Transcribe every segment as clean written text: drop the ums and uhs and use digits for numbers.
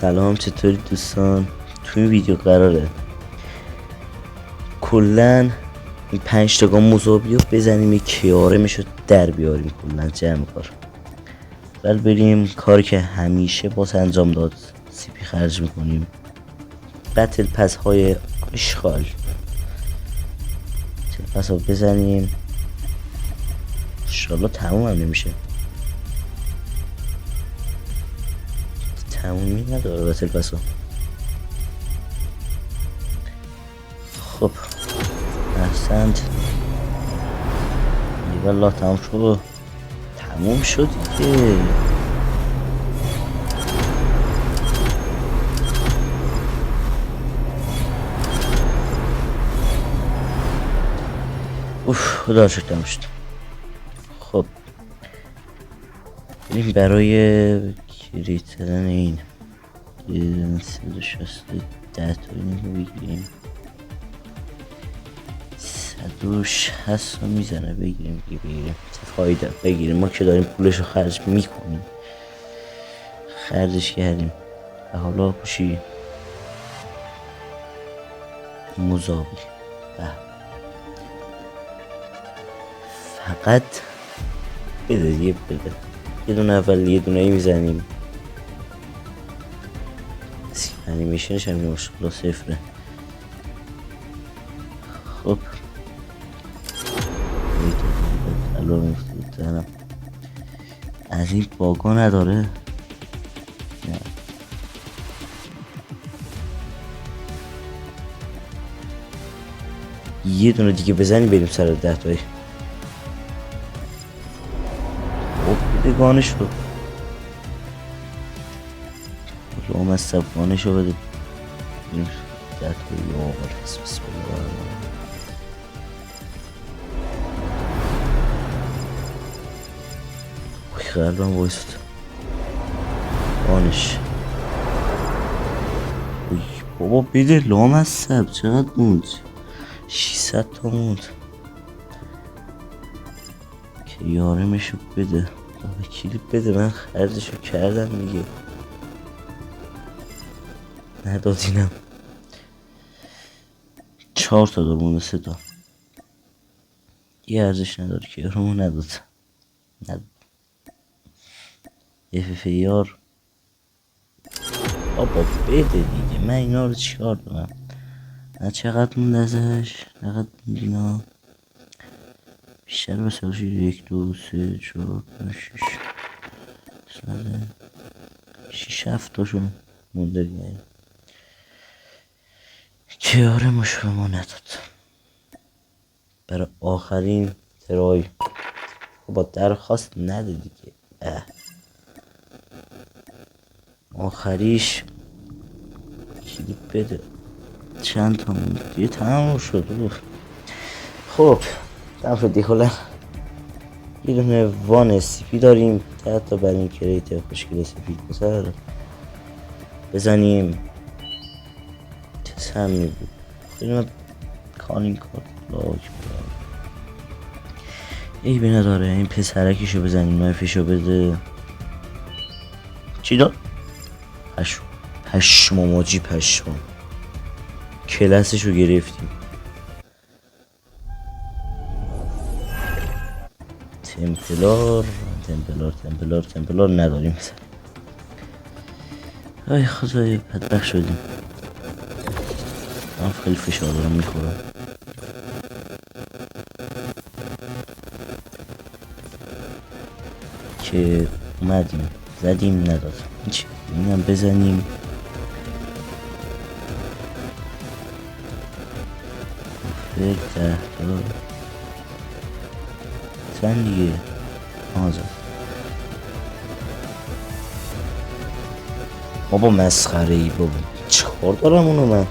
سلام، چطوری دوستان؟ تو این ویدیو قراره کلن این 5 تا مذابی رو بزنیم، یک کیاره میشد در بیاریم کلن جمع کار. ولی بریم کاری که همیشه باز انجام داد، سی پی خرج میکنیم. بتل پس های اشغال بتل پس ها بزنیم، انشالله تموم هم نمیشه. تمومی نداره بتل پس ها. خب احسنت والله تموم شد. تموم شد دیگه. اوف خدا شکر تموم شد. خب بریم برای کریترن این 160 10 تا اینو بگیریم. 160 رو میزنه، بگیریم فایده بگیریم. ما که داریم پولش رو خرج میکنیم، خرجش کردیم و حالا پوشی مزابی فقط بده یه دونه اول یه دونه ای میزنیم. انیمیشنش هم ماشاءالله صفره. خب از این باگا نداره. نه. یه دونه دیگه بزنی بریم سر 10 تایی. خب بده گانش رو لام از سبگانش رو بده بریم 10 تایی. آقا بسم الله. قلبم وایست آنش. بابا بده لام از سب. چقدر موند؟ 600 تا موند که یاره میشو بده. کلیپ بده، من خرجشو کردم دیگه. ندادینم. 4 تا دار مونده، 3 تا یه ارزش نداره که یارمو نداد. اف یار بابا بده دیگه. من اینا رو چیکار دارم؟ نه چقدر مونده ازش؟ چقدر اینا بیشتر بسه باشه. 1 2 3 4 5 6 7 تاشون مونده دیگه که آره مشکل ما نداد. برای آخرین ترای با درخواست نده دیگه. آخریش کلیپ بده. چند تا دیگه تمام شد. خب تمام شد دیگه. کلا یه دونه وان سیپی داریم. 10 تا برای این کریت خوشگل سفید بسر بزنیم. تسم میبود خیلی کانین کارت لاک ای به نداره. این پسرکیشو بزنیم، نایفشو بده. چی داد؟ پشمو ماجی پشمو. کلاسشو گرفتیم. تمپلار نداریم. ای خدای بدبخت شدیم. من خیلی فشار دارم میخورم. که اومدیم زدیم نداد. هیچ اینم بزنیم. فکر 10 تا زن دیگه. آزاد بابا مسخره ای بابا. چیکار دارم اونو من؟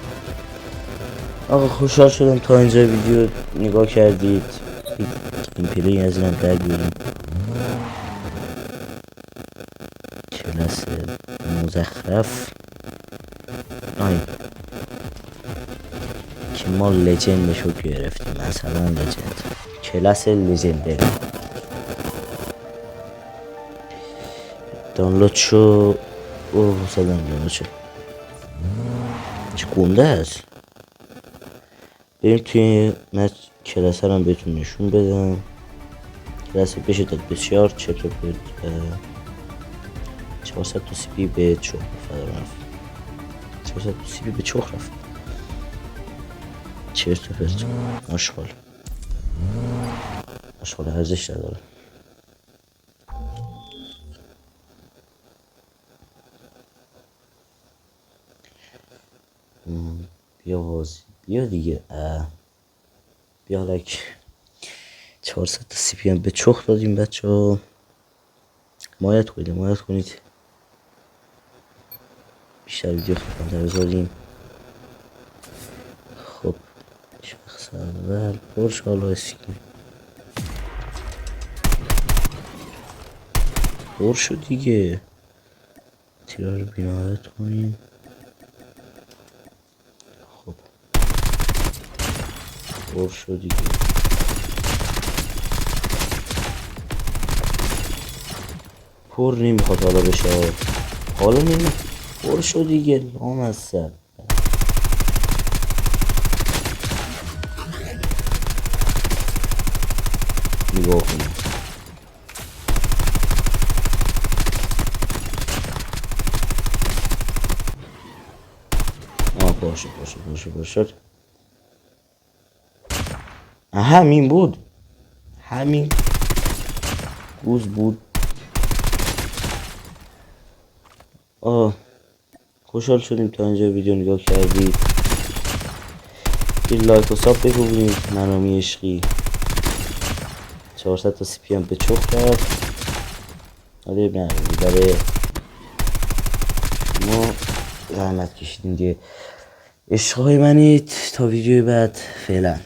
آقا خوشحال شدم تا اینجا ویدیو نگاه کردید. این پلی از اینم در بیاریم. کلاس مزخرف که ما لجندشو گرفتیم. مثلا لجند کلاس لجندری دانلود شو. اوه زدم دانلود شو. چه گنده است. بریم توی من کلاس هم بهتون نشون بدم. کلاس بشه داد بسیار چطور بود 400 تا سی پی به چخ رفت. 400 تا سی پی به چخ رفت. چرت و پرت. ماشاءالله ماشاءالله ارزش نداره. بیا بازی بیا دیگه. بیا لک 400 تا سی پی هم به چخ دادیم بچه ها. حمایت کنید بیشتر ویدیو خیلی بذاریم. خب شخص اول پرش حالا اسکی پر شد دیگه. تیرا رو بینایت کنیم. خب پر شد دیگه. پر نمیخواد حالا بشه. حالا نمیخواد پر شد دیگه. لام از سر نگاه کنیم. باشه همین بود. همین گوز بود. خوشحال شدیم تا اینجا ویدیو نگاه کردید. یه لایک و ساب بکنید. منامی عشقی 400 تا سی پی هم به چخ رفت. آره نه برای ما زحمت کشیدیم دیگه. عشقهای منید تا ویدیو بعد. فعلا.